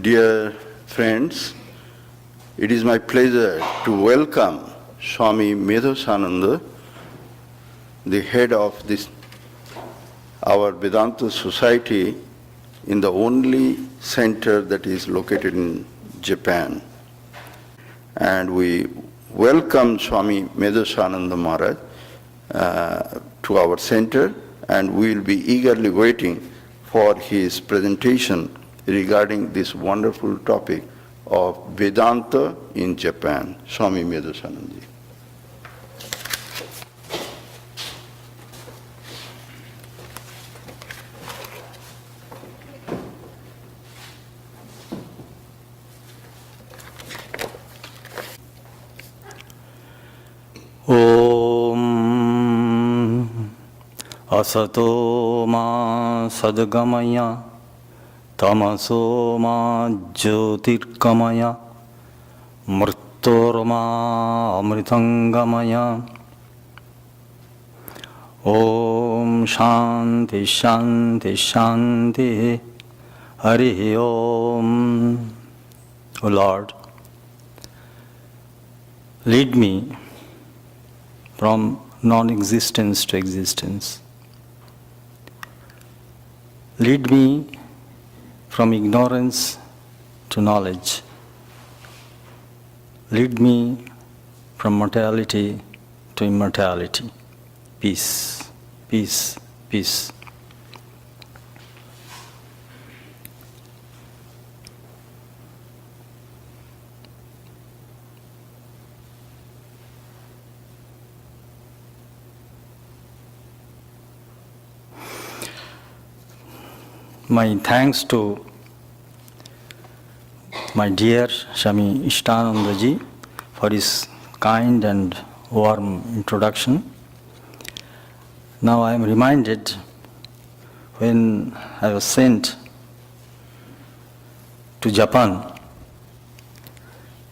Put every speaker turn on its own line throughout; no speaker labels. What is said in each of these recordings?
Dear friends, it is my pleasure to welcome Swami Medhasananda, the head of this our Vedanta society, in the only center that is located in Japan. And we welcome Swami Medhasananda Maharaj to our center, and we will be eagerly waiting for his presentation regarding this wonderful topic of Vedanta in Japan. Swami Medhasananda.
Om Asato ma sadgamaya tamaso ma jyotirgamaya mrityorma amritangamaya. Om Shanti Shanti Shanti. Hari Om. O Lord, lead me from non-existence to existence. Lead me from ignorance to knowledge. Lead me from mortality to immortality. Peace, peace, peace. My thanks to my dear Swami Ishtanandaji for his kind and warm introduction. Now I am reminded when I was sent to Japan,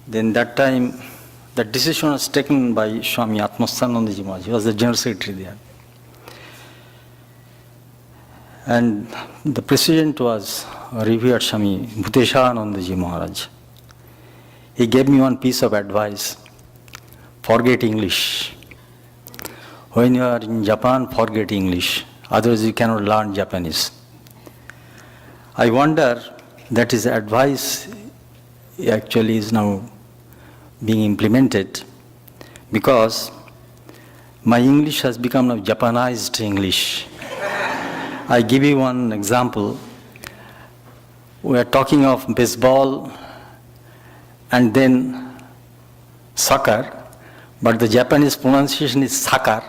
then that time the decision was taken by Swami Atmasanandaji Maharaj. He was the General Secretary there. And the president was revered Swami Medhasananda Maharaj. He gave me one piece of advice: forget English. When you are in Japan, forget English, otherwise you cannot learn Japanese. I wonder that his advice actually is now being implemented, because my English has become now Japanized English. I give you one example. We are talking of baseball and then soccer, but the Japanese pronunciation is soccer.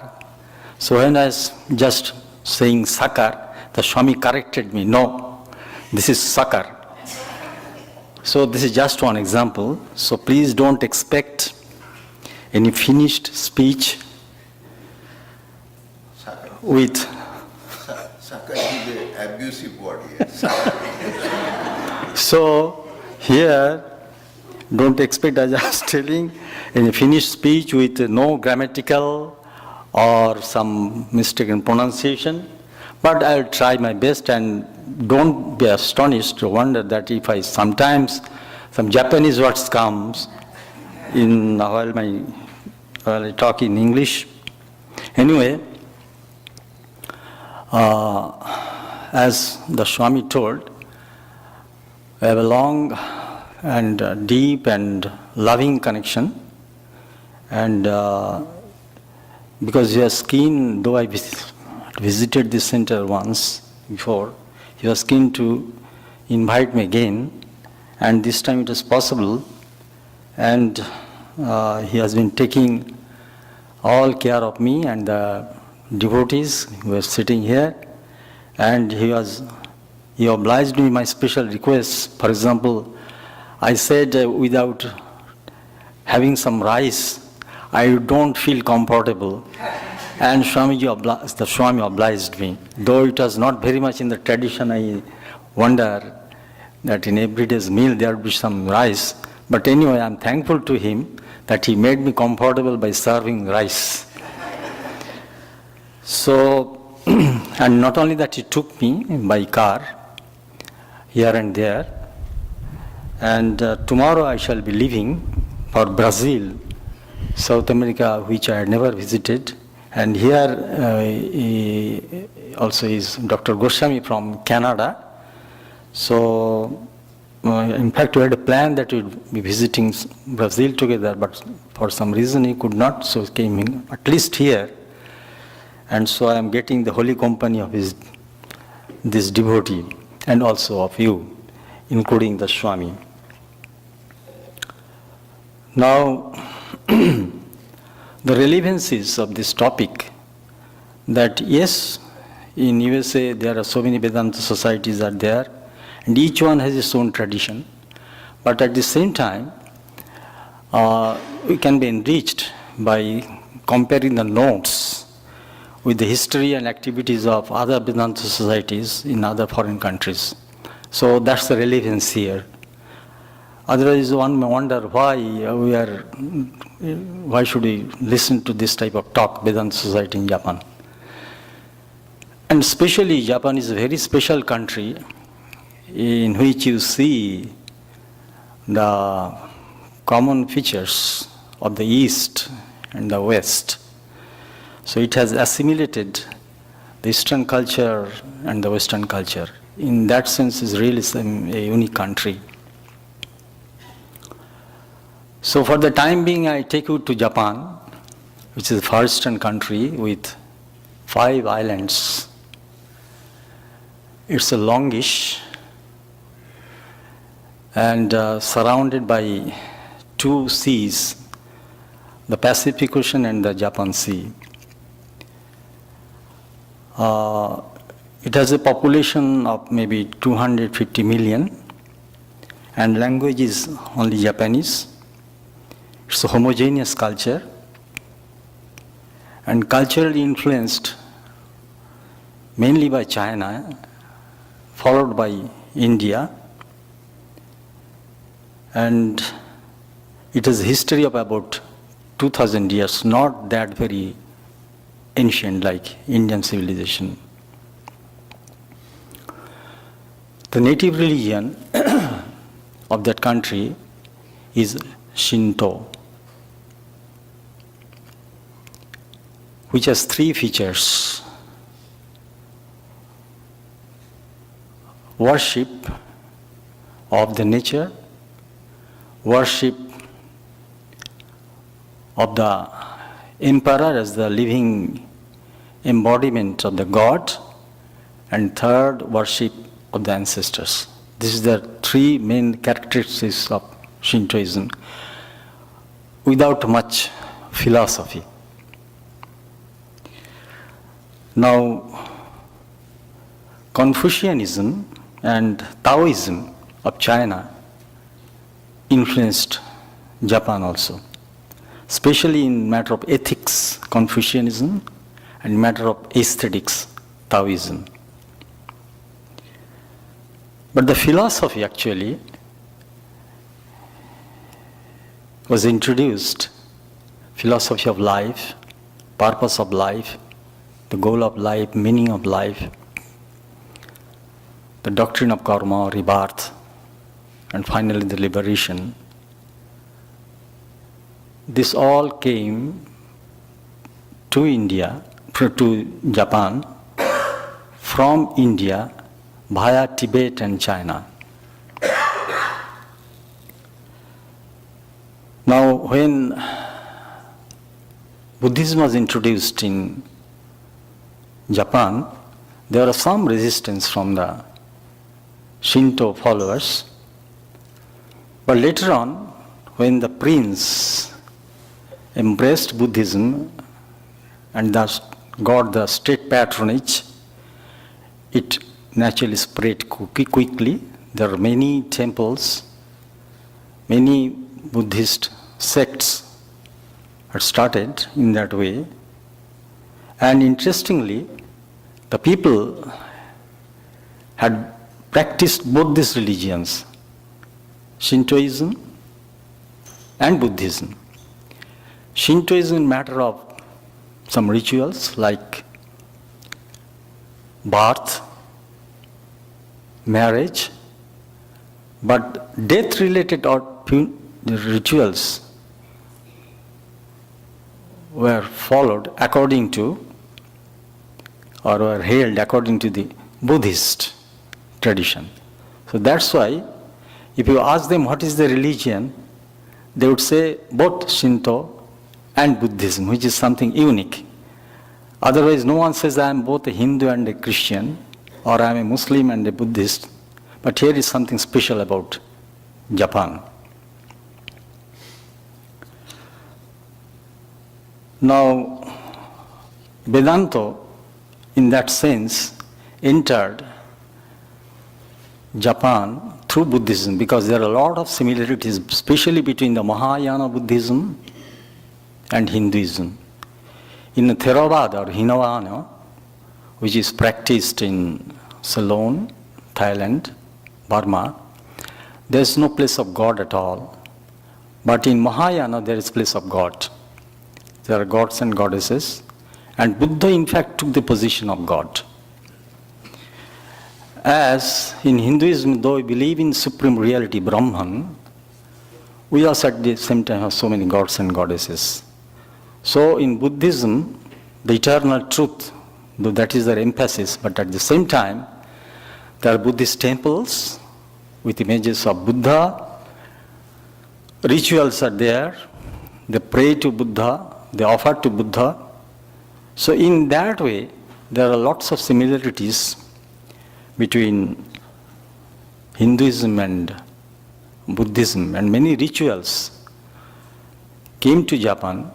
So when I was just saying soccer, the Swami corrected me, no, this is soccer. So this is just one example. So please don't expect any finished speech with
Saka is an abusive word here.
So here, don't expect, as I was telling, any finished speech with no grammatical or some mistaken pronunciation. But I'll try my best, and don't be astonished to wonder that if I sometimes some Japanese words comes in while I talk in English. Anyway, as the Swami told, we have a long and deep and loving connection, and because he was keen, though I visited this center once before, he was keen to invite me again, and this time it was possible, and he has been taking all care of me and the devotees who were sitting here, and he obliged me my special requests. For example, I said without having some rice, I don't feel comfortable. And the Swami obliged me. Though it was not very much in the tradition, I wonder that in every day's meal there would be some rice. But anyway, I'm thankful to him that he made me comfortable by serving rice. So, and not only that, he took me by car here and there, And tomorrow I shall be leaving for Brazil, South America, which I had never visited. And here also is Dr. Goswami from Canada. So, in fact, we had a plan that we would be visiting Brazil together, but for some reason he could not, so he came in, at least here. And so I am getting the holy company of this devotee, and also of you, including the Swami. Now, the relevancies of this topic, that yes, in USA there are so many Vedanta societies are there, and each one has its own tradition. But at the same time, we can be enriched by comparing the notes with the history and activities of other Vedanta societies in other foreign countries. So that's the relevance here. Otherwise, one may wonder why should we listen to this type of talk, Vedanta society in Japan? And especially Japan is a very special country in which you see the common features of the East and the West. So it has assimilated the Eastern culture and the Western culture. In that sense, it's really a unique country. So for the time being, I take you to Japan, which is a far eastern country with 5 islands. It's a longish and surrounded by 2 seas, the Pacific Ocean and the Japan Sea. It has a population of maybe 250 million, and language is only Japanese. It's a homogeneous culture and culturally influenced mainly by China, followed by India, and it has a history of about 2000 years, not that very ancient like Indian civilization. The native religion of that country is Shinto, which has 3 features: worship of the nature, worship of the emperor as the living embodiment of the god, and third, worship of the ancestors. This is the 3 main characteristics of Shintoism, without much philosophy. Now, Confucianism and Taoism of China influenced Japan also, especially in matter of ethics, Confucianism, and matter of aesthetics, Taoism. But the philosophy actually was introduced, philosophy of life, purpose of life, the goal of life, meaning of life, the doctrine of karma, rebirth, and finally the liberation. This all came to India, to Japan, from India via Tibet and China. Now, when Buddhism was introduced in Japan, there was some resistance from the Shinto followers. But later on, when the prince embraced Buddhism and thus got the state patronage, it naturally spread quickly. There are many temples, many Buddhist sects had started in that way. And interestingly, the people had practiced both these religions, Shintoism and Buddhism. Shintoism in matter of some rituals like birth, marriage, But death-related rituals were followed according to, or were held according to the Buddhist tradition. So that's why if you ask them what is the religion, they would say both Shinto and Buddhism, which is something unique. Otherwise, no one says I am both a Hindu and a Christian, or I am a Muslim and a Buddhist. But here is something special about Japan. Now, Vedanta, in that sense, entered Japan through Buddhism, because there are a lot of similarities, especially between the Mahayana Buddhism and Hinduism. In the Theravada or Hinavana, which is practiced in Ceylon, Thailand, Burma, there is no place of God at all. But in Mahayana, there is place of God. There are gods and goddesses, and Buddha in fact took the position of God. As in Hinduism, though we believe in supreme reality, Brahman, we also at the same time have so many gods and goddesses. So in Buddhism, the eternal truth, though that is their emphasis, but at the same time, there are Buddhist temples with images of Buddha, rituals are there, they pray to Buddha, they offer to Buddha. So in that way, there are lots of similarities between Hinduism and Buddhism, and many rituals came to Japan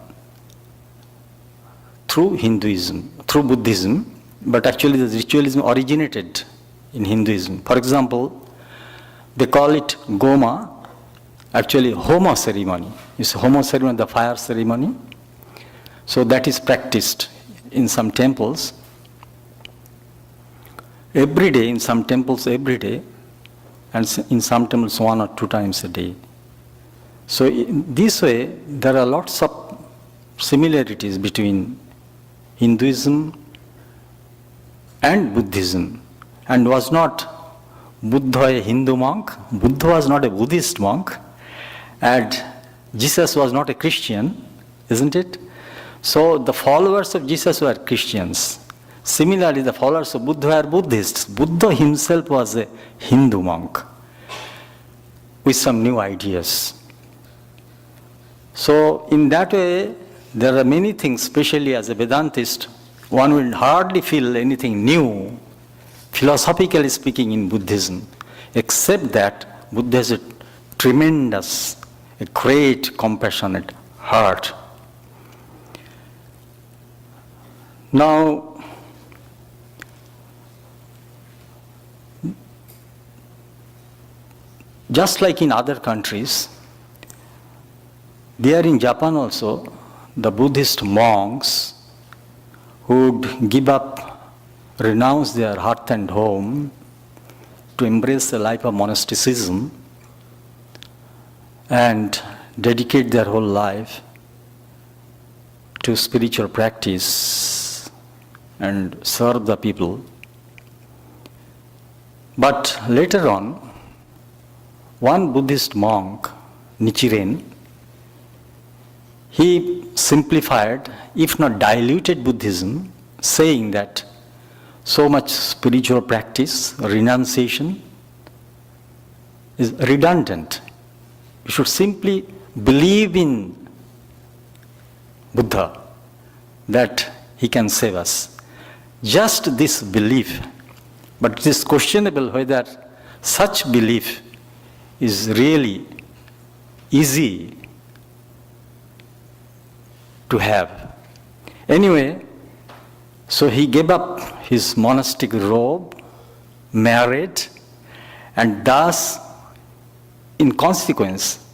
through Hinduism, through Buddhism, but actually the ritualism originated in Hinduism. For example, they call it Goma, actually Homa ceremony. It's Homa ceremony, the fire ceremony. So that is practiced in some temples every day, in some temples every day, and in some temples 1 or 2 times a day. So in this way, there are lots of similarities between Hinduism and Buddhism. And was not Buddha a Hindu monk? Buddha was not a Buddhist monk, and Jesus was not a Christian, isn't it? So the followers of Jesus were Christians. Similarly, the followers of Buddha were Buddhists. Buddha himself was a Hindu monk with some new ideas. So in that way, there are many things, especially as a Vedantist, one will hardly feel anything new, philosophically speaking, in Buddhism, except that Buddha has a tremendous, a great compassionate heart. Now, just like in other countries, there in Japan also, the Buddhist monks who would give up, renounce their hearth and home to embrace the life of monasticism and dedicate their whole life to spiritual practice and serve the people. But later on, one Buddhist monk, Nichiren, he simplified, if not diluted Buddhism, saying that so much spiritual practice, renunciation, is redundant. You should simply believe in Buddha, that he can save us. Just this belief, but it is questionable whether such belief is really easy to have. Anyway, so he gave up his monastic robe, married, and thus, in consequence,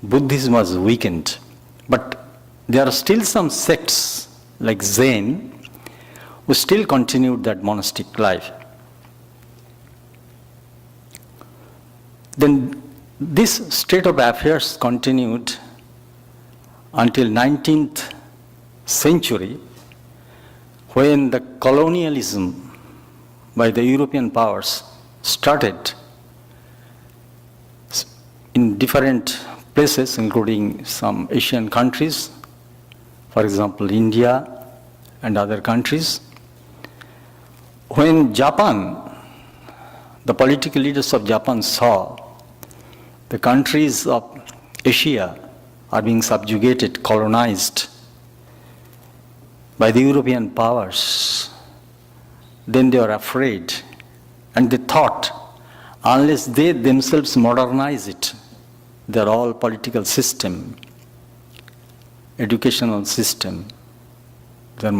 Buddhism was weakened. But there are still some sects like Zen who still continued that monastic life. Then this state of affairs continued until 19th century, when the colonialism by the European powers started. in different places, including some Asian countries, for example, India and other countries. When Japan, the political leaders of Japan saw the countries of Asia are being subjugated, colonized by the European powers, then they were afraid, and they thought, unless they themselves modernize it, their whole political system, educational system, their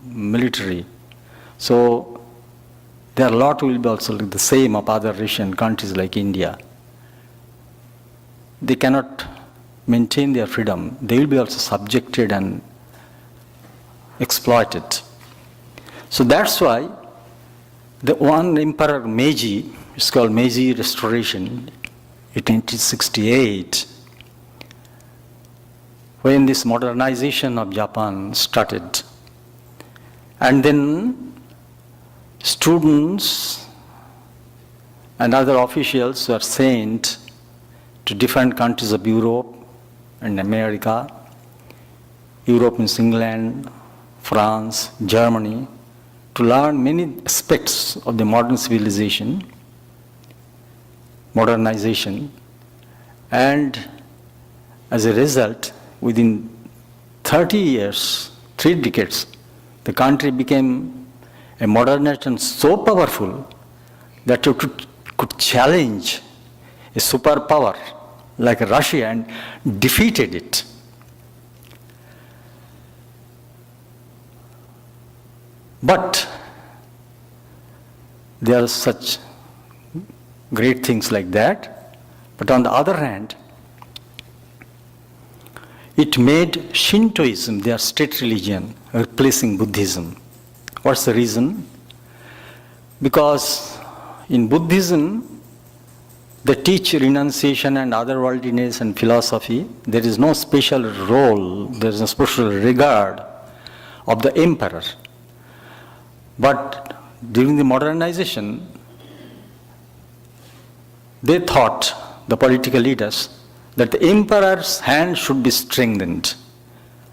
military, so their lot will be also the same of other Asian countries like India. They cannot maintain their freedom. They will be also subjected and exploited. So that's why the one Emperor Meiji, it's called Meiji Restoration, in 1868, when this modernization of Japan started. And then students and other officials were sent to different countries of Europe and America. Europe means England, France, Germany, to learn many aspects of the modern civilization, modernization, and as a result, within 30 years, 3 decades, the country became a modern nation so powerful that it could challenge a superpower like Russia and defeated it. But there are such great things like that. But on the other hand, it made Shintoism their state religion, replacing Buddhism. What's the reason? Because in Buddhism, they teach renunciation and otherworldliness and philosophy. There is no special role, there is no special regard of the emperor. But during the modernization, they thought, the political leaders, that the emperor's hand should be strengthened.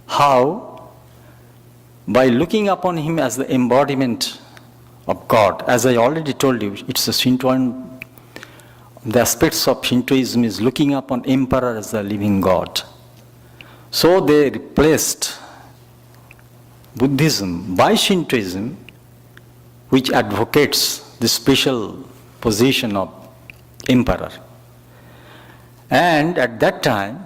How? By looking upon him as the embodiment of God. As I already told you, it's a Shintoan, the aspects of Shintoism is looking upon emperor as the living God. So they replaced Buddhism by Shintoism, which advocates the special position of emperor. And at that time,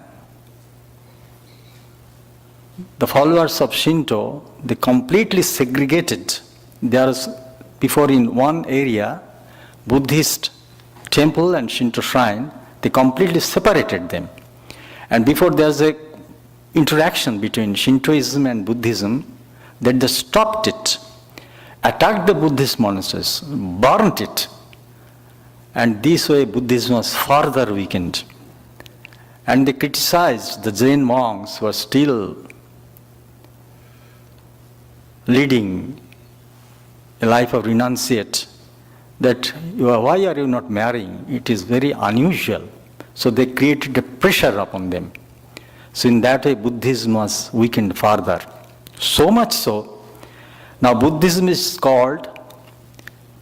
the followers of Shinto, they completely segregated. There was, before in one area, Buddhist temple and Shinto shrine, they completely separated them. And before there's a interaction between Shintoism and Buddhism, that they stopped it, attacked the Buddhist monasteries, burnt it, and this way Buddhism was further weakened. And they criticized the Jain monks who were still leading a life of renunciate, that why are you not marrying? It is very unusual. So they created a pressure upon them. So in that way Buddhism was weakened further. So much so, now Buddhism is called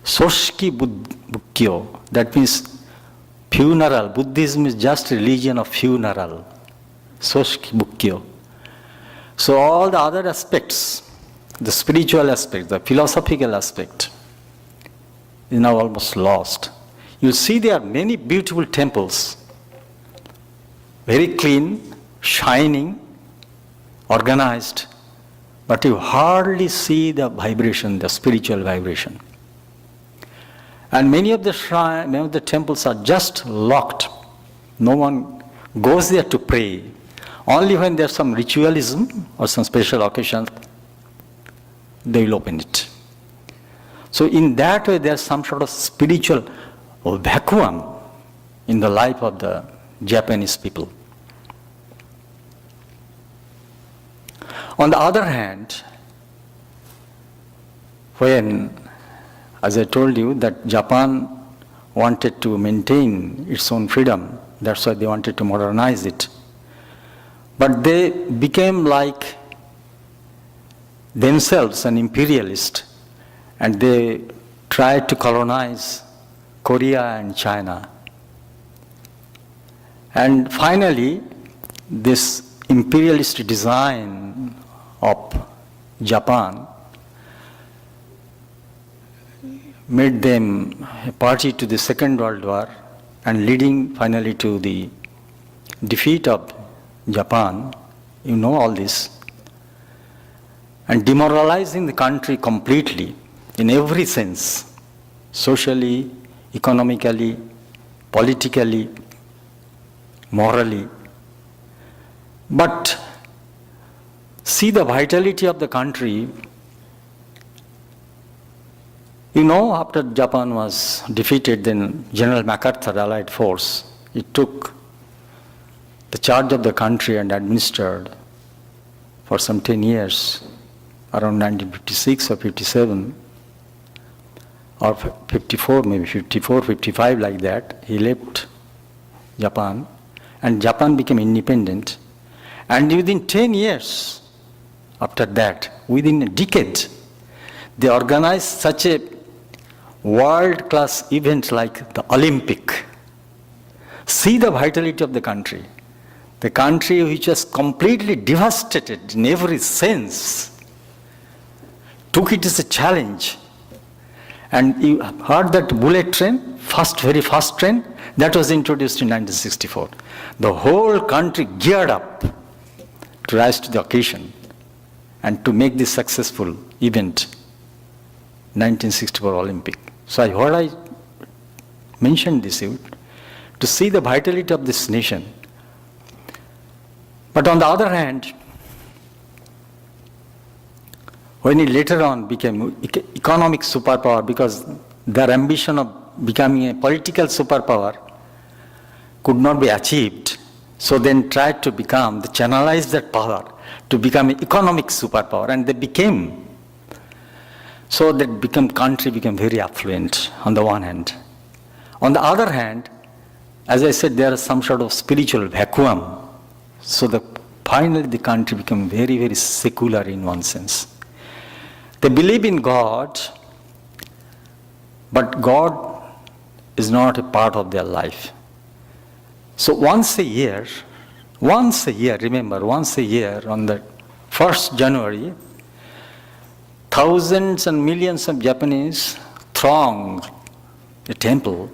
Soshiki Bukkyo. That means funeral. Buddhism is just religion of funeral. Soshiki Bukkyo. So all the other aspects, the spiritual aspect, the philosophical aspect, is now almost lost. You see there are many beautiful temples, very clean, shining, organized, but you hardly see the vibration, the spiritual vibration. And many of the temples are just locked. No one goes there to pray. Only when there's some ritualism or some special occasion, they will open it. So in that way, there's some sort of spiritual vacuum in the life of the Japanese people. On the other hand, when, as I told you, that Japan wanted to maintain its own freedom, That's why they wanted to modernize it. But they became like themselves an imperialist, and they tried to colonize Korea and China. And finally, this imperialist design of Japan made them a party to the Second World War and leading finally to the defeat of Japan. You know all this. And demoralizing the country completely in every sense, socially, economically, politically, morally. But see the vitality of the country. You know, after Japan was defeated, then General MacArthur, Allied force, he took the charge of the country and administered for some 10 years, around 1956 or 57, or 54, maybe 54, 55, like that. He left Japan, and Japan became independent. And within 10 years after that, within a decade, they organized such a world-class event like the Olympic. See the vitality of the country. The country which was completely devastated in every sense, took it as a challenge. And you heard that bullet train, very fast train, that was introduced in 1964. The whole country geared up to rise to the occasion and to make this successful event, 1964 Olympic. So I mentioned this to see the vitality of this nation. But on the other hand, when it later on became economic superpower, because their ambition of becoming a political superpower could not be achieved, so then tried to channelize that power to become an economic superpower, and they became. So that country became very affluent on the one hand. On the other hand, as I said, there is some sort of spiritual vacuum. So finally the country became very, very secular in one sense. They believe in God, but God is not a part of their life. So once a year, remember, once a year on the 1st January, thousands and millions of Japanese throng a temple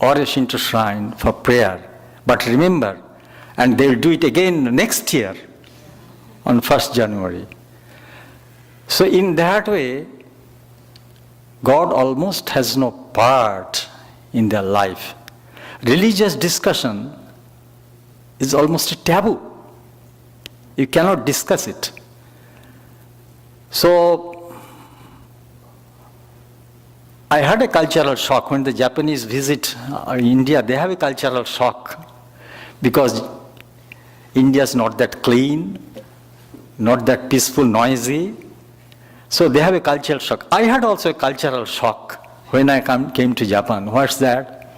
or a Shinto shrine for prayer. But remember, and they will do it again next year on 1st January. So in that way, God almost has no part in their life. Religious discussion is almost a taboo. You cannot discuss it. So I had a cultural shock when the Japanese visit India. They have a cultural shock because India is not that clean, not that peaceful, noisy. So they have a cultural shock. I had also a cultural shock when I came to Japan. What's that?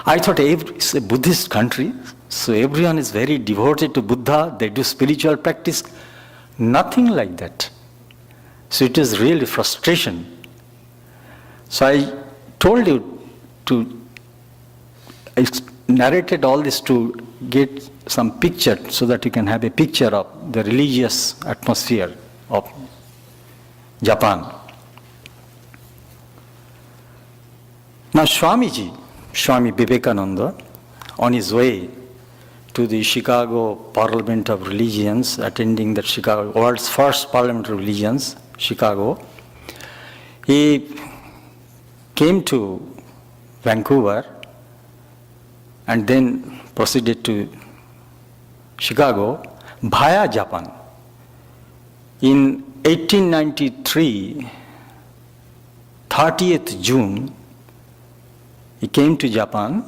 I thought it's a Buddhist country, so everyone is very devoted to Buddha. They do spiritual practice. Nothing like that. So it is really frustration. So I told you I narrated all this to get some picture so that you can have a picture of the religious atmosphere of Japan. Now Swami Vivekananda, on his way to the Chicago Parliament of Religions, attending the Chicago, world's first Parliament of Religions, Chicago, he came to Vancouver and then proceeded to Chicago via Japan. In 1893, 30th June, he came to Japan,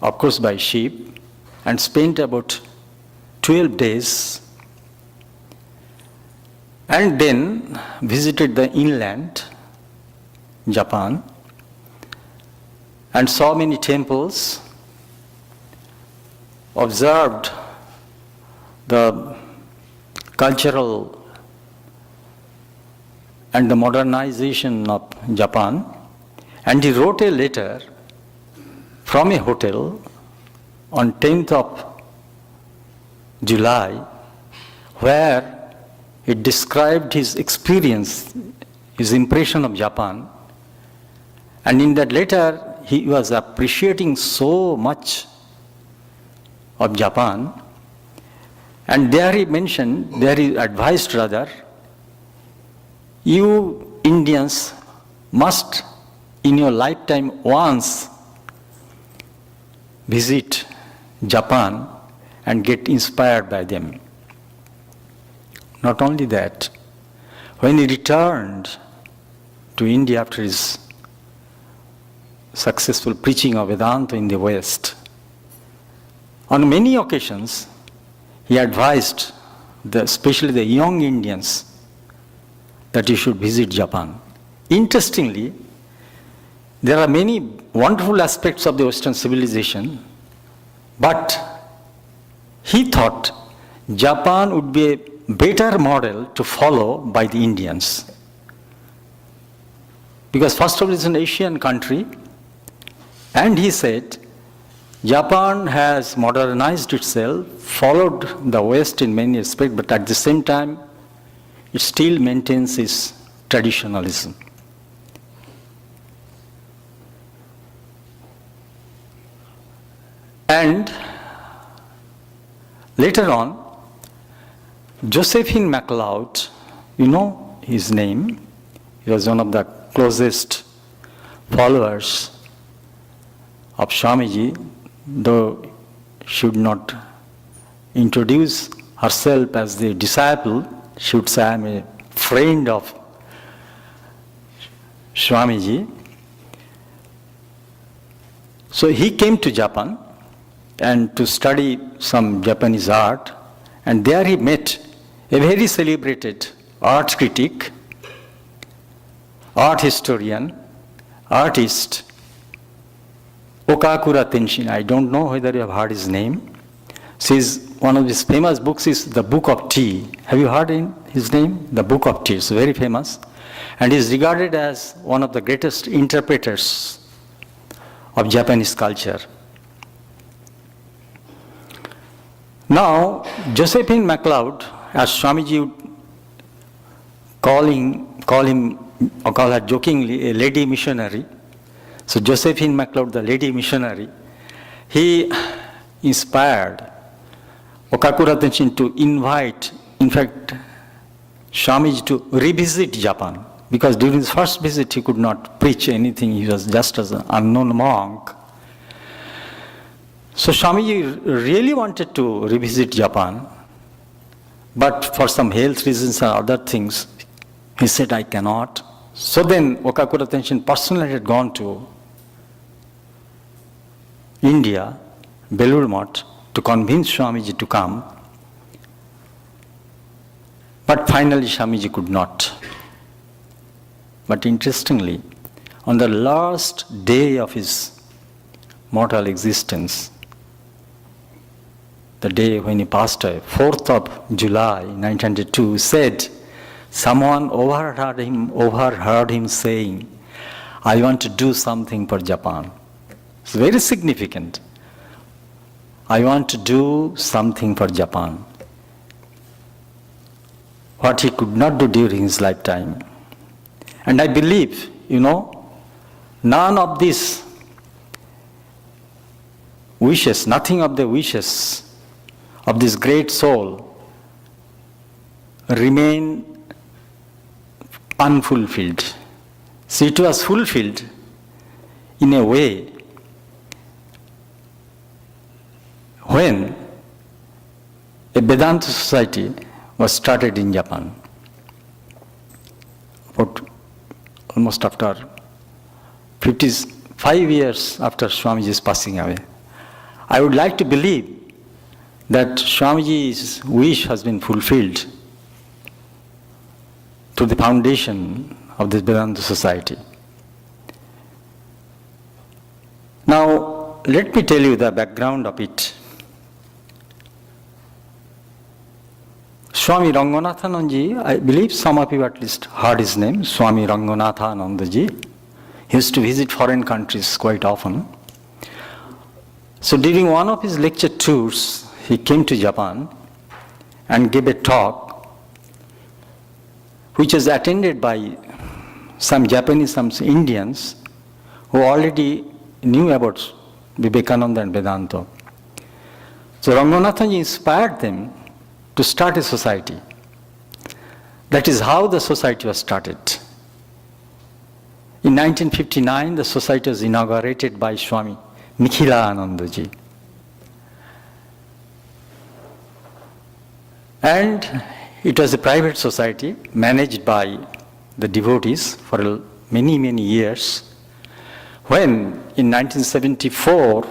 of course by ship, and spent about 12 days, and then visited the inland, Japan, and saw many temples, observed the cultural and the modernization of Japan, and he wrote a letter from a hotel on 10th of July, where he described his experience, his impression of Japan. And in that letter, he was appreciating so much of Japan. And there he mentioned, there he advised rather, you Indians must in your lifetime once visit Japan and get inspired by them. Not only that, when he returned to India after his successful preaching of Vedanta in the West, on many occasions he advised, especially the young Indians, that you should visit Japan. Interestingly, there are many wonderful aspects of the Western civilization, but he thought Japan would be a better model to follow by the Indians. Because first of all, it's an Asian country, and he said, Japan has modernized itself, followed the West in many aspects, but at the same time, it still maintains its traditionalism. And later on, Josephine MacLeod, you know his name, he was one of the closest followers of Swamiji, though she would not introduce herself as the disciple, she would say, I am a friend of Swamiji. So he came to Japan and to study some Japanese art, and there he met a very celebrated art critic, art historian, artist, Okakura Tenshin. I don't know whether you have heard his name. One of his famous books is The Book of Tea. Have you heard his name? The Book of Tea. It's very famous. And he is regarded as one of the greatest interpreters of Japanese culture. Now, Josephine MacLeod, as Swamiji would call her jokingly, a lady missionary. So Josephine MacLeod, the lady missionary, he inspired Okakura Tenshin to invite, in fact, Swamiji to revisit Japan, because during his first visit he could not preach anything, he was just as an unknown monk. So Swamiji really wanted to revisit Japan, but for some health reasons and other things, he said, I cannot. So then Okakura Tenshin personally had gone to India, Belur Math, to convince Swamiji to come. But finally Swamiji could not. But interestingly, on the last day of his mortal existence, the day when he passed away, 4th of July 1902, said, someone overheard him saying, I want to do something for Japan. It's very significant. I want to do something for Japan. What he could not do during his lifetime. And I believe, none of these wishes, nothing of the wishes of this great soul remain unfulfilled. See, it was fulfilled in a way when a Vedanta society was started in Japan, about almost after 55 years after Swamiji's passing away. I would like to believe that Swamiji's wish has been fulfilled to the foundation of this Vedanta society. Now, let me tell you the background of it. Swami Ranganathananji, I believe some of you at least heard his name, Swami Ranganathanandaji. He used to visit foreign countries quite often. So during one of his lecture tours, he came to Japan and gave a talk which was attended by some Japanese, some Indians who already knew about Vivekananda and Vedanta. So Ranganathanji inspired them to start a society. That is how the society was started. In 1959, the society was inaugurated by Swami Nikhilanandaji. And it was a private society managed by the devotees for many, many years. When in 1974,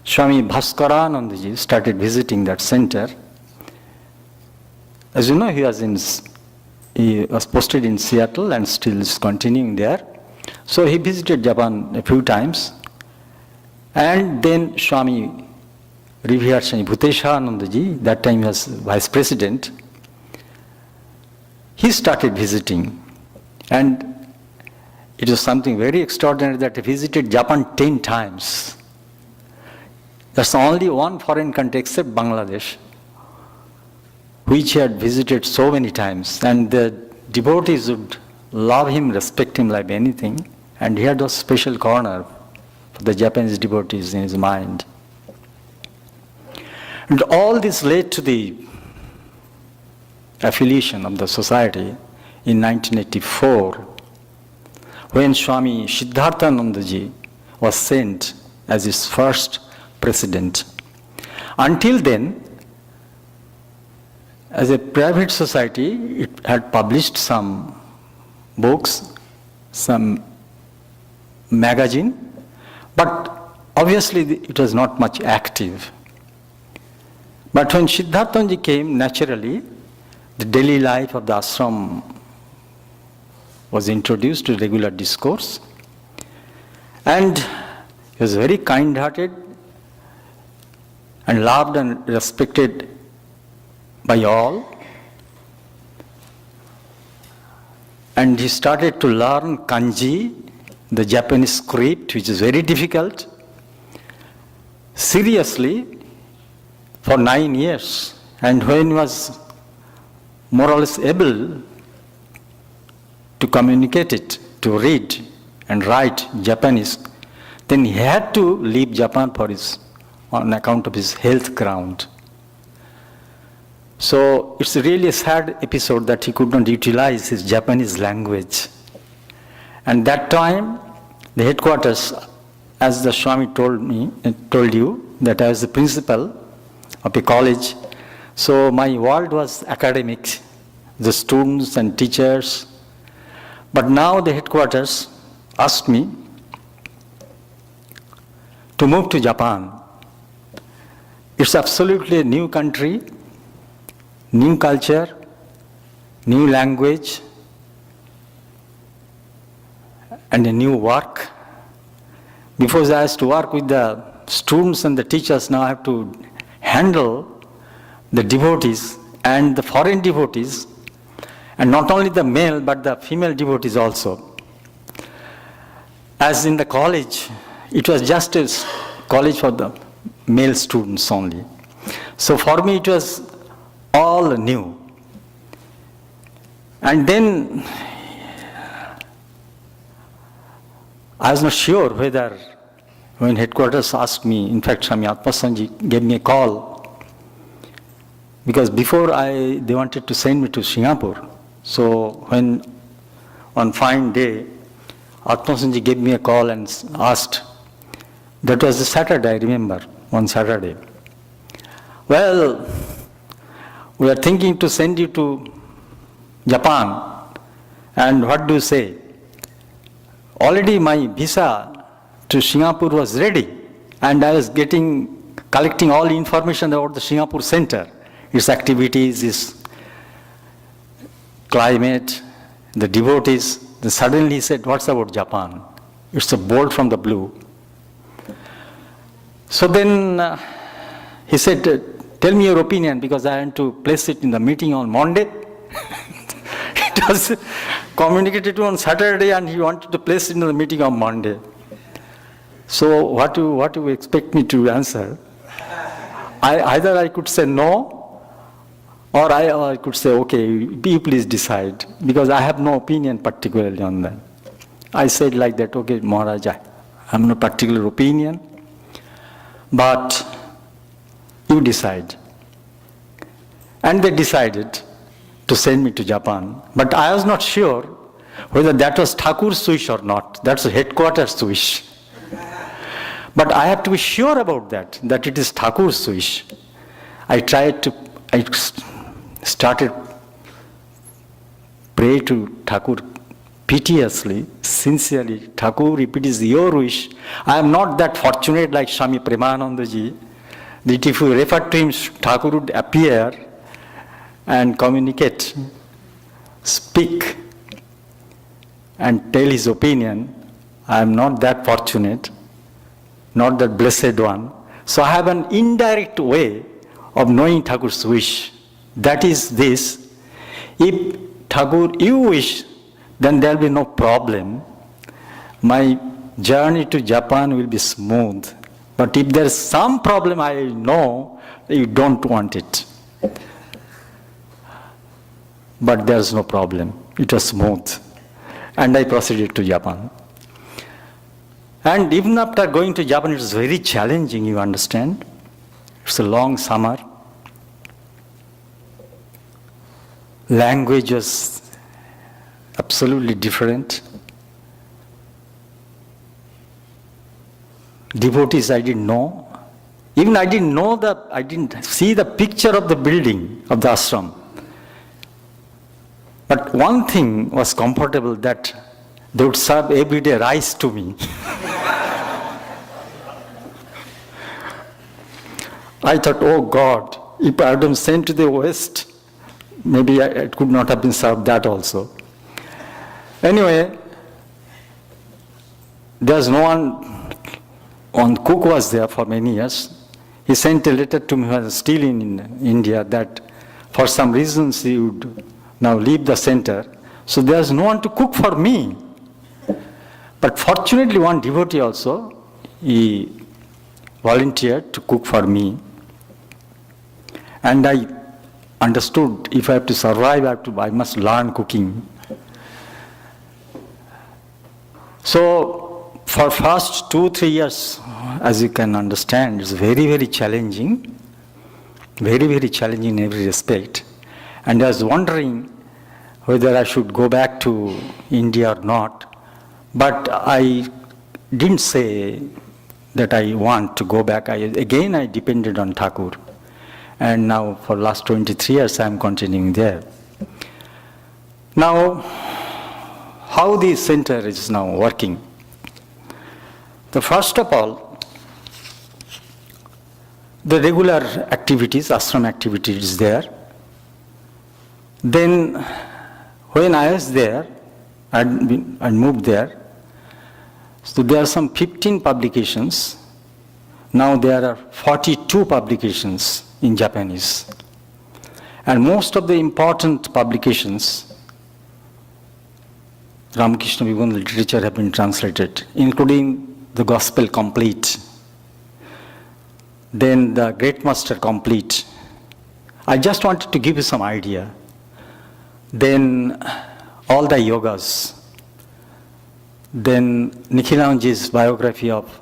Swami Bhaskaranandaji started visiting that center. As you know, he was posted in Seattle and still is continuing there. So he visited Japan a few times. And then Swami revered Swami Bhuteshanandaji, that time he was vice president, he started visiting. And it was something very extraordinary that he visited Japan 10 times. That's only one foreign country except Bangladesh, which he had visited so many times. And the devotees would love him, respect him like anything. And he had a special corner for the Japanese devotees in his mind. And all this led to the affiliation of the society in 1984, when Swami Siddharthanandaji was sent as its first president. Until then, as a private society, it had published some books, some magazine, but obviously it was not much active. But when Siddharthanji came, naturally, the daily life of the ashram was introduced to regular discourse. And he was very kind-hearted and loved and respected by all. And he started to learn kanji, the Japanese script, which is very difficult, seriously for 9 years. And when he was more or less able to communicate it, to read and write Japanese, then he had to leave Japan on account of his health ground. So it's really a sad episode that he could not utilize his Japanese language. And that time, the headquarters, as the Swami told you, that I was the principal of a college. So my world was academic, the students and teachers. But now the headquarters asked me to move to Japan. It's absolutely a new country, new culture, new language, and a new work. Before I used to work with the students and the teachers, now I have to handle the devotees and the foreign devotees, and not only the male but the female devotees also. As in the college, it was just a college for the male students only. So for me it was all new. And then I was not sure whether, when headquarters asked me, in fact Swami Atmasanji gave me a call, because before they wanted to send me to Singapore. So when on fine day, Atmasanji gave me a call and asked, that was a Saturday, I remember, one Saturday. Well, we are thinking to send you to Japan, and what do you say? Already my visa to Singapore was ready, and I was collecting all information about the Singapore Center, its activities, its climate, the devotees. Then suddenly he said, what's about Japan? It's a bolt from the blue. So then he said, tell me your opinion because I want to place it in the meeting on Monday. It was communicated to on Saturday and he wanted to place it in the meeting on Monday. So what do you expect me to answer? Either I could say no, or I could say, okay, you please decide, because I have no opinion particularly on that. I said like that, okay, Maharaj, I have no particular opinion, but you decide. And they decided to send me to Japan. But I was not sure whether that was Thakur's wish or not. That's the headquarters wish. But I have to be sure about that it is Thakur's wish. I started pray to Thakur piteously, sincerely. Thakur, if it is your wish, I am not that fortunate like Swami Premanandaji, that if you refer to him, Thakur would appear and communicate, speak, and tell his opinion. I am not that fortunate, not that blessed one. So I have an indirect way of knowing Thakur's wish. That is this: if Thakur, you wish, then there will be no problem. My journey to Japan will be smooth. But if there is some problem, I know you don't want it. But there is no problem. It was smooth. And I proceeded to Japan. And even after going to Japan, it was very challenging, you understand. It's a long summer. Language was absolutely different. Devotees I didn't know. Even I didn't see the picture of the building of the ashram. But one thing was comfortable, that they would serve every day rice to me. I thought, oh God, if I had been sent to the West, maybe it could not have been served that also. Anyway, there's no one cook was there for many years. He sent a letter to me who was still in India that for some reasons he would now leave the center. So there's no one to cook for me. But fortunately one devotee also, he volunteered to cook for me. And I understood if I have to survive, I must learn cooking. So for first 2-3 years, as you can understand, it's very, very challenging. Very, very challenging in every respect. And I was wondering whether I should go back to India or not. But I didn't say that I want to go back. I depended on Thakur. And now for last 23 years I am continuing there. Now, how the center is now working? The first of all, the regular activities, ashram activities is there. Then when I was there, I moved there. So there are some 15 publications. Now there are 42 publications in Japanese. And most of the important publications, Ramakrishna Vibhuti literature, have been translated, including the Gospel Complete, then the Great Master Complete. I just wanted to give you some idea. Then all the yogas. Then Nikhilanji's biography of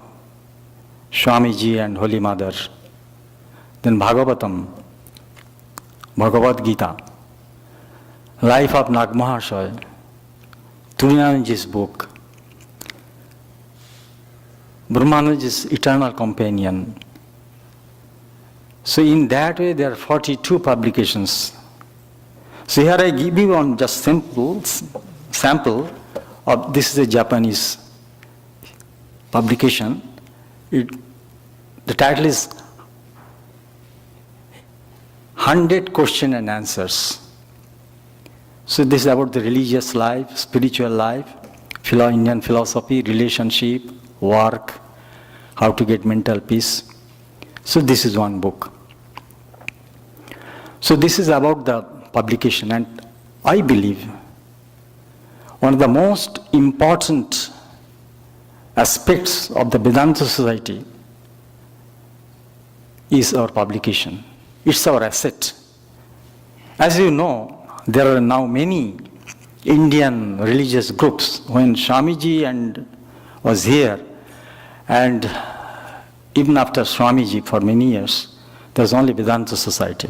Swamiji and Holy Mother. Then Bhagavatam, Bhagavad Gita, Life of Nagmahasaya, Turinanji's book, Brahmanaji's Eternal Companion. So in that way there are 42 publications. So here I give you one just sample of this is a Japanese publication. The title is 100 Questions and Answers. So this is about the religious life, spiritual life, Indian philosophy, relationship, work, how to get mental peace. So this is one book. So this is about the publication, and I believe one of the most important aspects of the Vedanta Society is our publication. It's our asset. As you know, there are now many Indian religious groups. When Swamiji was here, and even after Swamiji for many years, there was only Vedanta Society.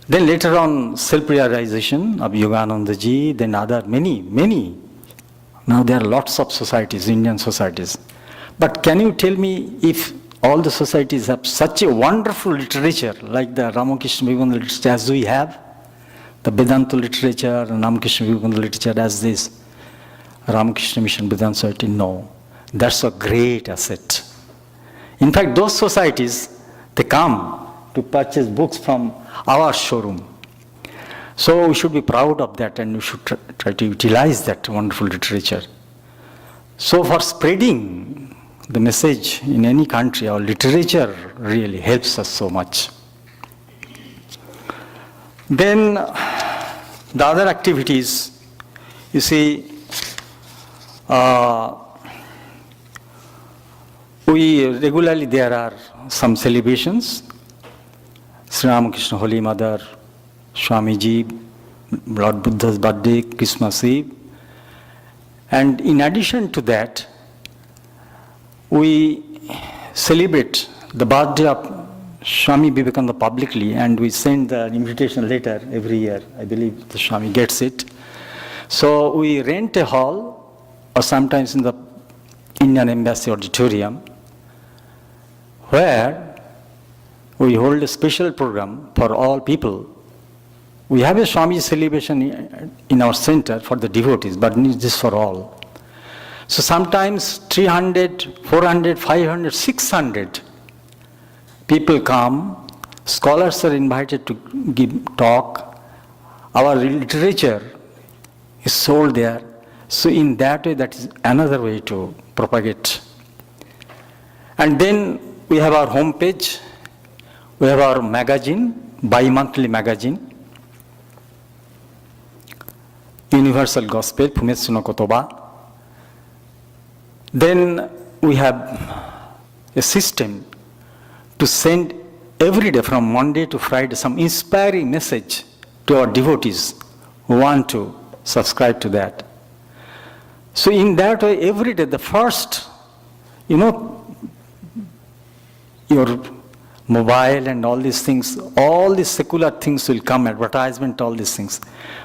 Then later on, self-realization of Yoganandaji, then other many. Now there are lots of societies, Indian societies. But can you tell me if all the societies have such a wonderful literature like the Ramakrishna Vivekananda literature as we have? The Vedanta literature and Ramakrishna Vivekananda literature as this Ramakrishna Mission Vedanta Society? No. That's a great asset. In fact, those societies, they come to purchase books from our showroom. So we should be proud of that, and we should try to utilize that wonderful literature. So for spreading the message in any country, our literature really helps us so much. Then the other activities, you see, there are some celebrations. Sri Ramakrishna Holy Mother, Swamiji, Lord Buddha's birthday, Christmas Eve. And in addition to that, we celebrate the birthday of Swami Vivekananda publicly, and we send the invitation letter every year. I believe the Swami gets it. So we rent a hall, or sometimes in the Indian Embassy auditorium, where we hold a special program for all people. We have a Swami celebration in our center for the devotees, but this for all. So sometimes 300, 400, 500, 600 people come. Scholars are invited to give talk. Our literature is sold there. So in that way, that is another way to propagate. And then we have our homepage. We have our magazine, bi-monthly magazine, Universal Gospel, Fumetsu no Kotoba. Then we have a system to send every day from Monday to Friday some inspiring message to our devotees who want to subscribe to that. So in that way, every day, the first, your mobile and all these things, all these secular things will come, advertisement, all these things.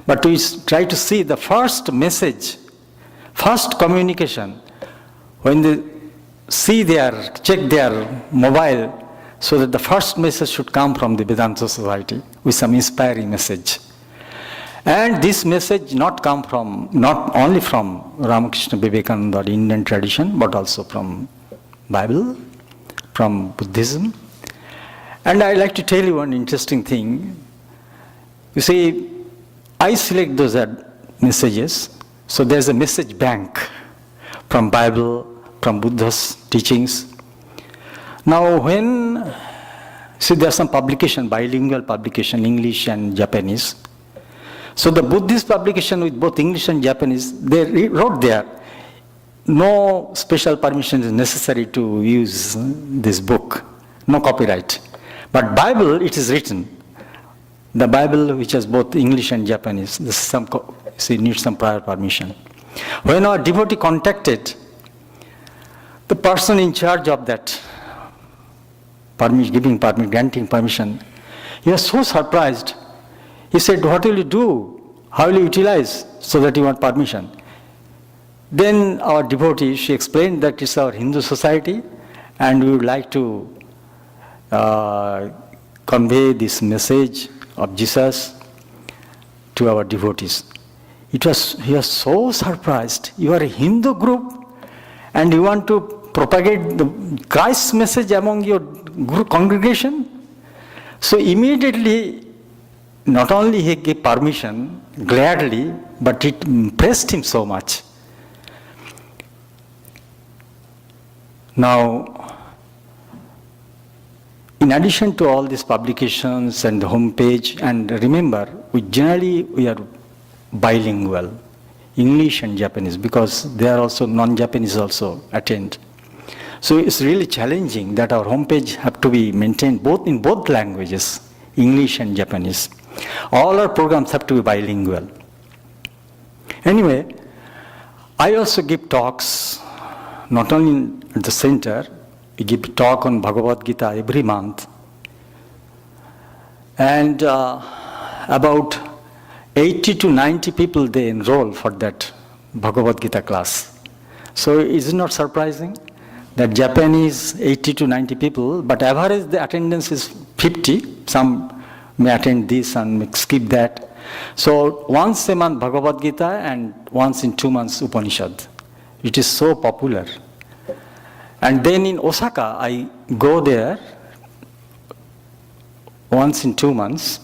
But we try to see the first message, first communication, when they check their mobile, so that the first message should come from the Vedanta Society with some inspiring message. And this message not only from Ramakrishna Vivekananda, the Indian tradition, but also from Bible, from Buddhism. And I'd like to tell you one interesting thing. You see, I select those messages, so there's a message bank from Bible, from Buddha's teachings. Now there's some publication, bilingual publication, English and Japanese. So the Buddhist publication with both English and Japanese, they wrote there, no special permission is necessary to use this book, no copyright. But Bible, it is written. The Bible, which has both English and Japanese, needs some prior permission. When our devotee contacted the person in charge of that granting permission, he was so surprised. He said, "What will you do? How will you utilize so that you want permission?" Then our devotee, she explained that it's our Hindu society, and we would like to convey this message of Jesus to our devotees. He was so surprised. You are a Hindu group and you want to propagate the Christ's message among your group congregation? So immediately, not only he gave permission gladly, but it impressed him so much. Now, in addition to all these publications and the homepage, and remember, we are bilingual, English and Japanese, because there are also non-Japanese also attend. So it's really challenging that our homepage have to be maintained in both languages, English and Japanese. All our programs have to be bilingual. Anyway, I also give talks, not only at the center, we give talk on Bhagavad Gita every month. And about 80 to 90 people, they enroll for that Bhagavad Gita class. So is it not surprising that Japanese 80 to 90 people, but average the attendance is 50. Some may attend this and may skip that. So once a month Bhagavad Gita and once in 2 months Upanishad. It is so popular. And then in Osaka, I go there once in 2 months,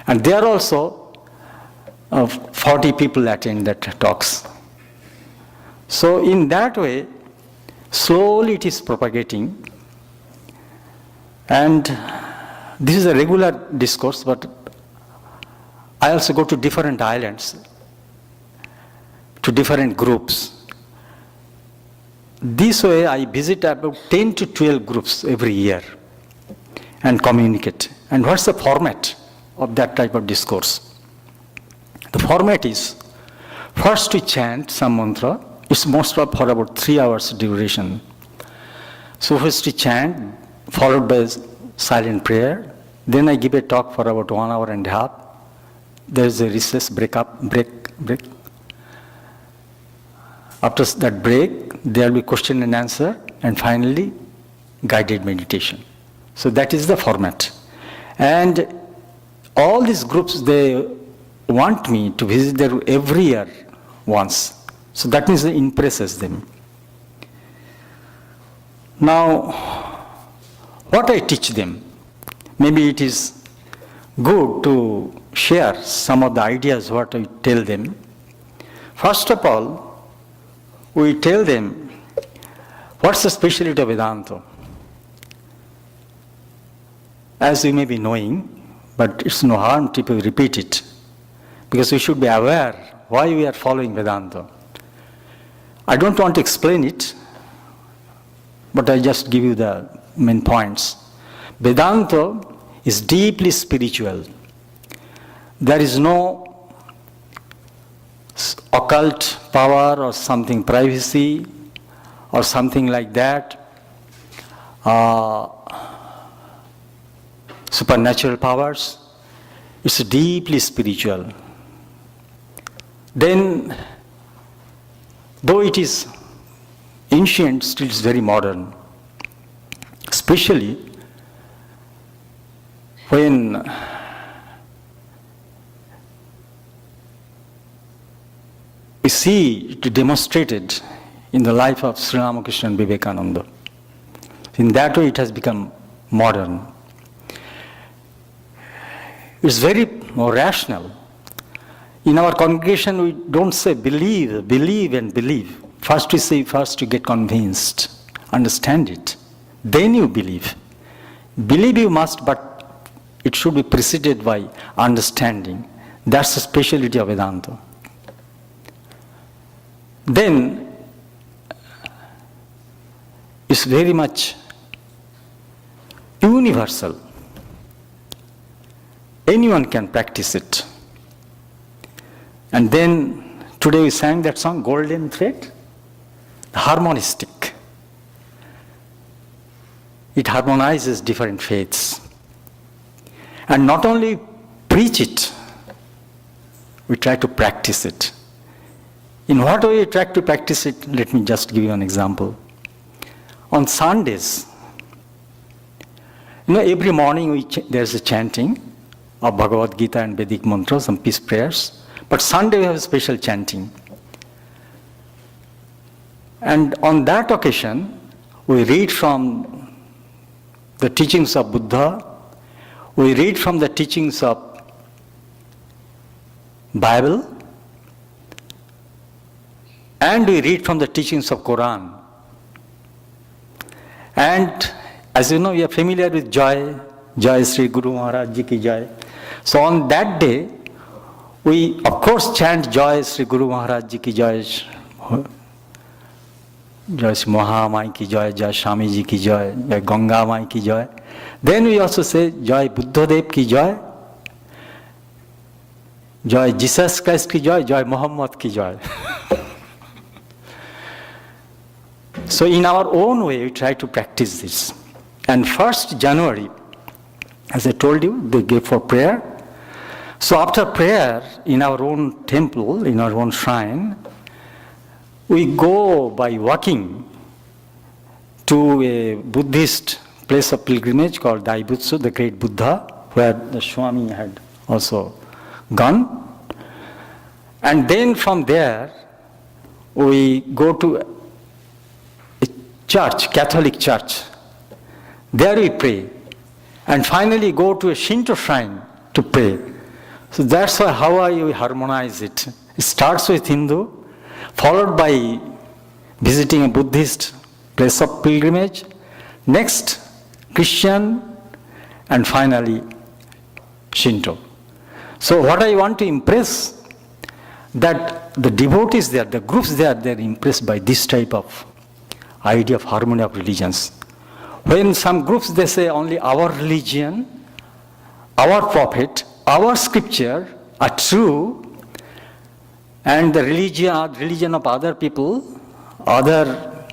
and there also 40 people attend that talks. So in that way, slowly it is propagating. And this is a regular discourse, but I also go to different islands, to different groups. This way I visit about 10 to 12 groups every year and communicate. And what's the format of that type of discourse? The format is, first we chant some mantra. It's most of for about 3 hours duration. So first we chant, followed by silent prayer. Then I give a talk for about 1 hour and a half. There is a recess, break. After that break, there will be question and answer, and finally, guided meditation. So that is the format. And all these groups, they want me to visit there every year once. So that means it impresses them. Now, what I teach them, maybe it is good to share some of the ideas what I tell them. First of all, we tell them what's the speciality of Vedanta. As you may be knowing, but it's no harm to repeat it, because we should be aware why we are following Vedanta. I don't want to explain it, but I just give you the main points. Vedanta is deeply spiritual. There is no occult power or something privacy or something like that, supernatural powers. It's deeply spiritual. Then, though it is ancient, still it's very modern. Especially when we see it demonstrated in the life of Sri Ramakrishna and Vivekananda. In that way it has become modern. It's very more rational. In our congregation we don't say believe and believe. First we say, first you get convinced, understand it, then you believe. Believe you must, but it should be preceded by understanding. That's the speciality of Vedanta. Then it's very much universal. Anyone can practice it. And then today we sang that song, Golden Thread, the harmonistic. It harmonizes different faiths. And not only preach it, we try to practice it. In what way we try to practice it? Let me just give you an example. On Sundays, every morning there's a chanting of Bhagavad Gita and Vedic mantras and peace prayers. But Sunday we have a special chanting. And on that occasion, we read from the teachings of Buddha, we read from the teachings of Bible, and we read from the teachings of Quran. And as you know, we are familiar with Jai, Jai Sri Guru Maharaj Ji ki Jai. So on that day, we of course chant Jai Sri Guru Maharaj Ji ki Jai, Jai Sri Maha Mai ki Jai, Jai Swami Ji ki Jai, Jai Ganga Mai ki Jai. Then we also say Jai Buddha Dev ki Jai, Jai Jesus Christ ki Jai, Jai Muhammad ki Jai. So in our own way, we try to practice this. And 1st January, as I told you, they gave for prayer. So after prayer, in our own temple, in our own shrine, we go by walking to a Buddhist place of pilgrimage called Daibutsu, the great Buddha, where the Swami had also gone. And then from there, we go to a church, Catholic church. There we pray. And finally go to a Shinto shrine to pray. So that's how we harmonize it. It starts with Hindu, followed by visiting a Buddhist place of pilgrimage, next Christian, and finally Shinto. So what I want to impress, that the devotees there, the groups there, they're impressed by this type of idea of harmony of religions. When some groups, they say only our religion, our prophet, our scripture are true, and the religion of other people, other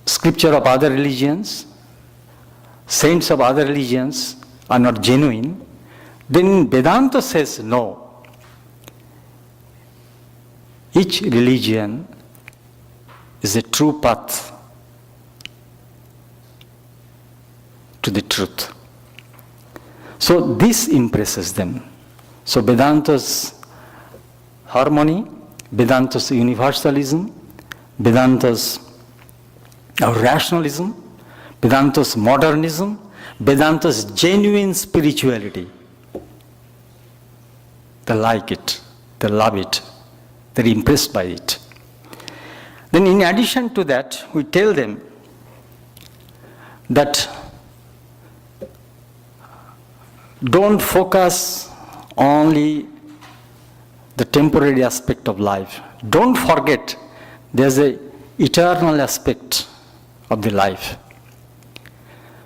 scripture of other religions, saints of other religions are not genuine, then Vedanta says no. Each religion is a true path to the truth. So this impresses them. So Vedanta's harmony, Vedanta's universalism, Vedanta's rationalism, Vedanta's modernism, Vedanta's genuine spirituality. They like it, they love it, they're impressed by it. Then in addition to that, we tell them that don't focus only the temporary aspect of life. Don't forget there's an eternal aspect of the life.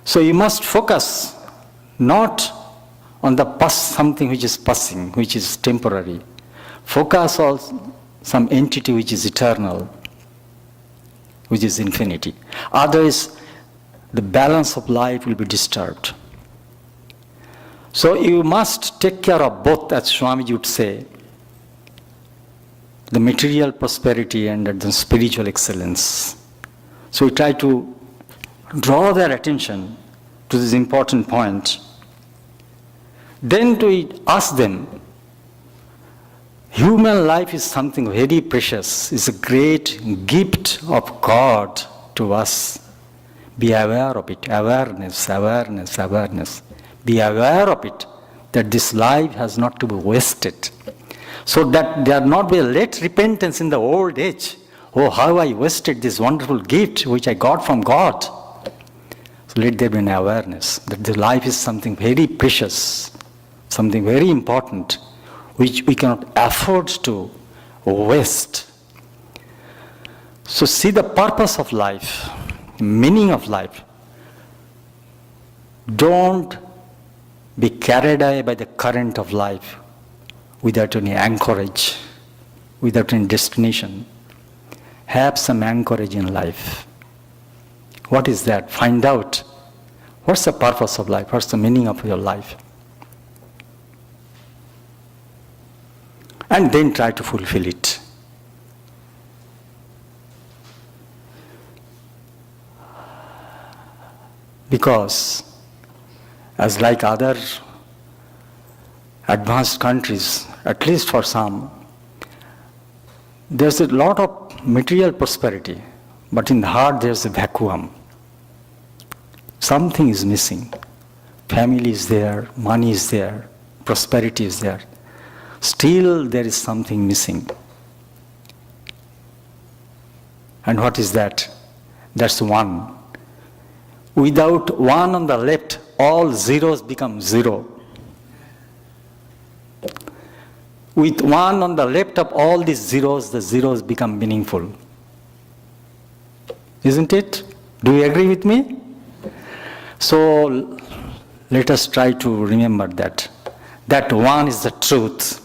So you must focus not on the past, something which is passing, which is temporary. Focus on some entity which is eternal, which is infinity. Otherwise, the balance of life will be disturbed. So you must take care of both, as Swamiji would say, the material prosperity and the spiritual excellence. So we try to draw their attention to this important point. Then to ask them, human life is something very precious. It's a great gift of God to us. Be aware of it. Awareness, awareness, awareness. Be aware of it, that this life has not to be wasted. So that there not be a late repentance in the old age. Oh, how I wasted this wonderful gift which I got from God. So let there be an awareness that the life is something very precious, something very important, which we cannot afford to waste. So see the purpose of life, meaning of life. Don't be carried away by the current of life without any anchorage, without any destination. Have some anchorage in life. What is that? Find out. What's the purpose of life? What's the meaning of your life? And then try to fulfill it. Because, as like other advanced countries, at least for some, there's a lot of material prosperity, but in the heart there's a vacuum. Something is missing. Family is there, money is there, prosperity is there. Still there is something missing. And what is that? That's 1. Without 1 on the left, all zeros become 0. With 1 on the left of all these zeros, the zeros become meaningful. Isn't it? Do you agree with me? So let us try to remember that. That 1 is the truth.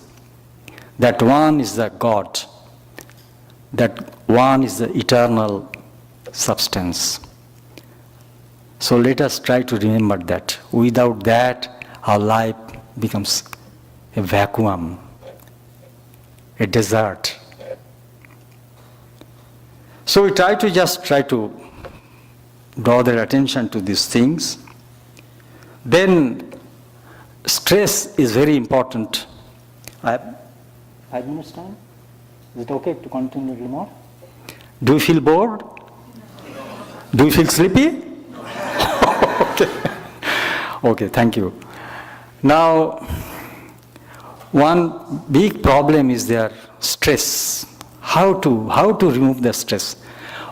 That 1 is the God. That 1 is the eternal substance. So let us try to remember that. Without that, our life becomes a vacuum, a desert. So we try to draw their attention to these things. Then stress is very important. I have 5 minutes time? Is it okay to continue a little more? Do you feel bored? Do you feel sleepy? Okay, thank you. Now, one big problem is their stress. How to remove the stress?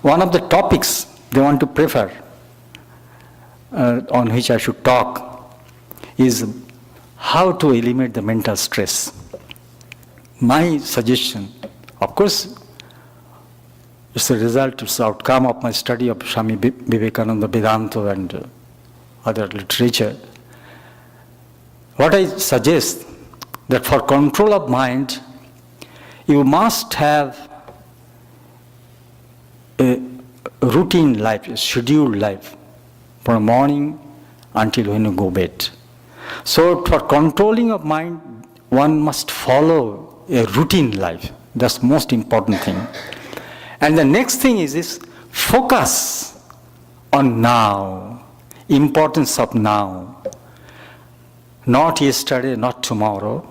One of the topics they want to prefer, on which I should talk, is how to eliminate the mental stress. My suggestion, of course, it's a result, it's the outcome of my study of Swami Vivekananda, Vedanta and other literature. What I suggest, that for control of mind, you must have a routine life, a scheduled life, from morning until when you go bed. So for controlling of mind, one must follow a routine life. That's the most important thing. And the next thing is this: focus on now, importance of now. Not yesterday, not tomorrow,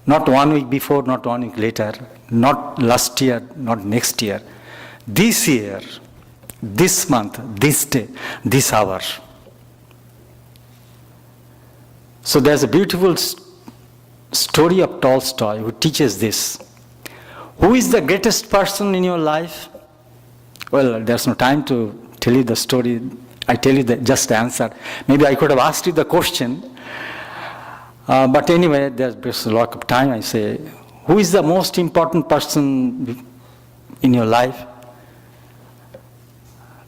not 1 week before, not 1 week later, not last year, not next year. This year, this month, this day, this hour. So there's a beautiful story of Tolstoy who teaches this. Who is the greatest person in your life? Well, there's no time to tell you the story. I tell you just the answer. Maybe I could have asked you the question. But anyway, there's a lot of time. I say, who is the most important person in your life?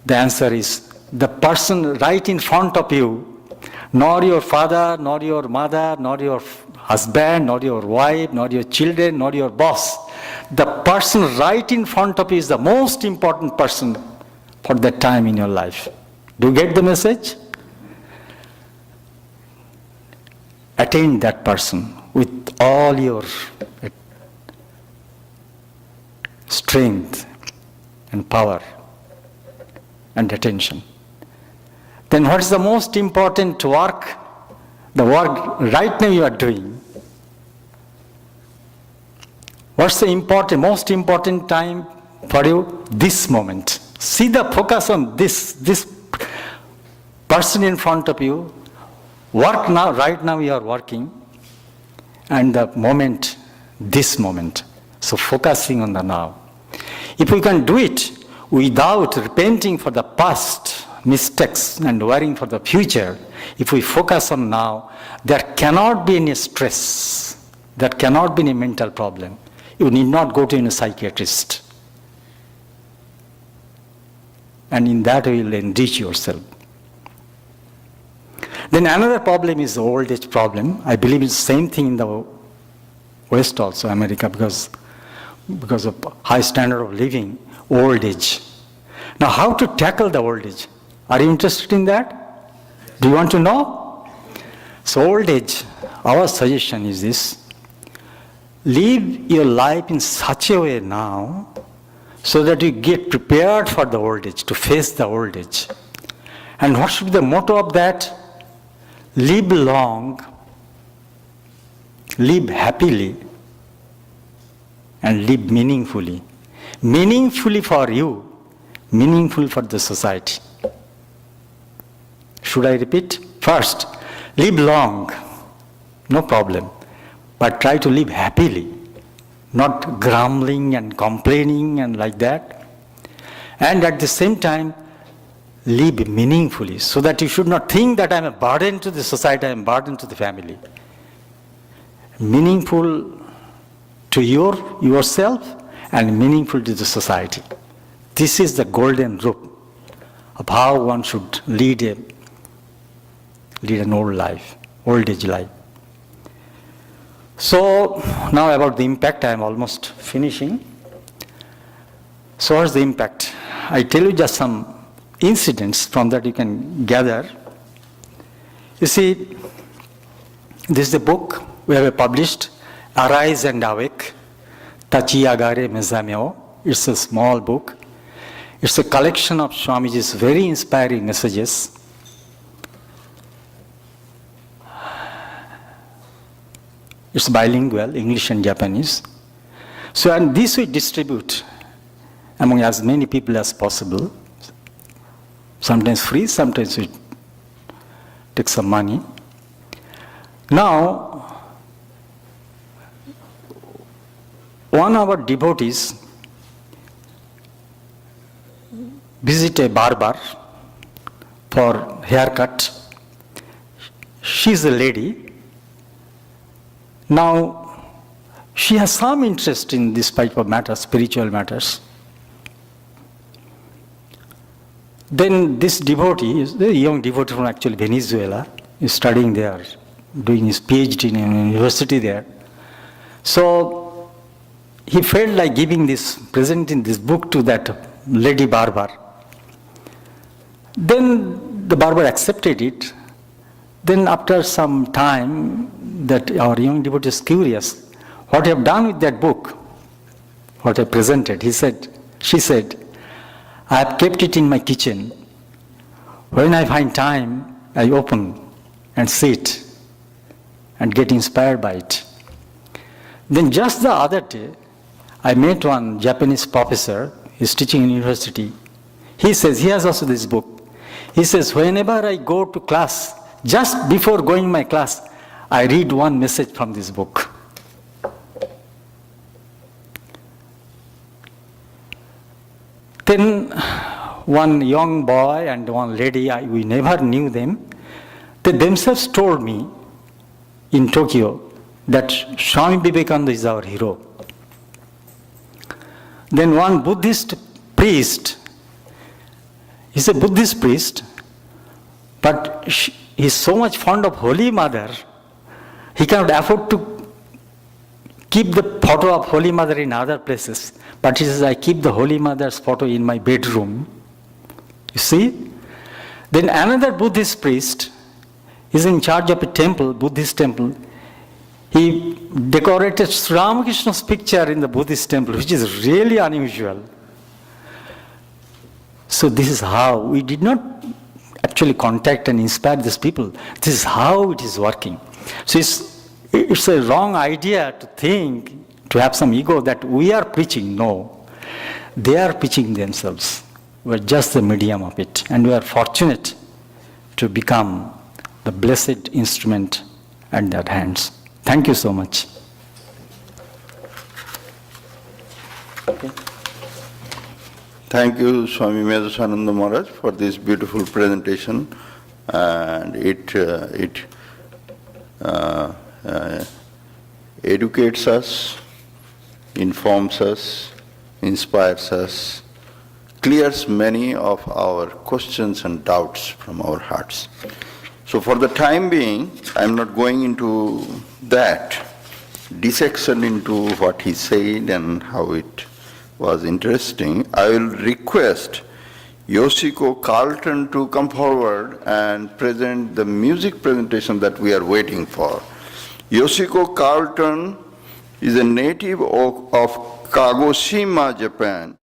The answer is the person right in front of you. Nor your father, nor your mother, nor your husband, nor your wife, nor your children, nor your boss. The person right in front of you is the most important person for that time in your life. Do you get the message? Attain that person with all your strength and power and attention. Then what is the most important work? The work right now you are doing. What's the most important time for you? This moment. See the focus on this person in front of you. Work now, right now you are working. And the moment, this moment. So focusing on the now. If we can do it without repenting for the past mistakes and worrying for the future, if we focus on now, there cannot be any stress. There cannot be any mental problem. You need not go to a psychiatrist. And in that way, you will enrich yourself. Then another problem is the old age problem. I believe it's the same thing in the West also, America, because of high standard of living, old age. Now, how to tackle the old age? Are you interested in that? Do you want to know? So old age, our suggestion is this: live your life in such a way now so that you get prepared for the old age, to face the old age. And what should be the motto of that? Live long, live happily, and live meaningfully. Meaningfully for you, meaningful for the society. Should I repeat? First, live long, no problem, but try to live happily, not grumbling and complaining and like that. And at the same time, live meaningfully, so that you should not think that I am a burden to the society, I am a burden to the family. Meaningful to yourself and meaningful to the society. This is the golden rule of how one should lead an old age life. So now about the impact, I am almost finishing. So what's the impact? I tell you just some incidents from that you can gather. You see, this is the book we have published, Arise and Awake, Tachi Agare Mezameo. It's a small book. It's a collection of Swamiji's very inspiring messages. It's bilingual, English and Japanese. So, and this we distribute among as many people as possible. Sometimes free, sometimes we take some money. Now, one of our devotees visit a barber for haircut. She's a lady. Now, she has some interest in this type of matters, spiritual matters. Then this devotee, is a young devotee from actually Venezuela, is studying there, doing his PhD in a university there. So he felt like presenting this book to that lady barber. Then the barber accepted it. Then after some time, that our young devotee is curious, what I have done with that book, what I presented. She said, I have kept it in my kitchen. When I find time, I open and sit and get inspired by it. Then just the other day, I met one Japanese professor, he's teaching in university. He says, he has also this book. He says, whenever I go to class, just before going my class, I read one message from this book. Then one young boy and one lady, we never knew them, they themselves told me in Tokyo that Swami Vivekananda is our hero. Then one Buddhist priest, he's a Buddhist priest, but he's so much fond of Holy Mother, he cannot afford to keep the photo of Holy Mother in other places. But he says, I keep the Holy Mother's photo in my bedroom. You see? Then another Buddhist priest is in charge of a temple, Buddhist temple. He decorated Sri Ramakrishna's picture in the Buddhist temple, which is really unusual. So this is how, we did not actually contact and inspire these people. This is how it is working. So it's a wrong idea to think, to have some ego that we are preaching. No, they are preaching themselves. We're just the medium of it. And we are fortunate to become the blessed instrument at their hands. Thank you so much. Okay.
Thank you, Swami Medhasananda Maharaj, for this beautiful presentation. And it educates us, informs us, inspires us, clears many of our questions and doubts from our hearts. So for the time being, I'm not going into that, dissection into what he said and how it was interesting. I will request Yoshiko Carlton to come forward and present the music presentation that we are waiting for. Yoshiko Carlton is a native of Kagoshima, Japan.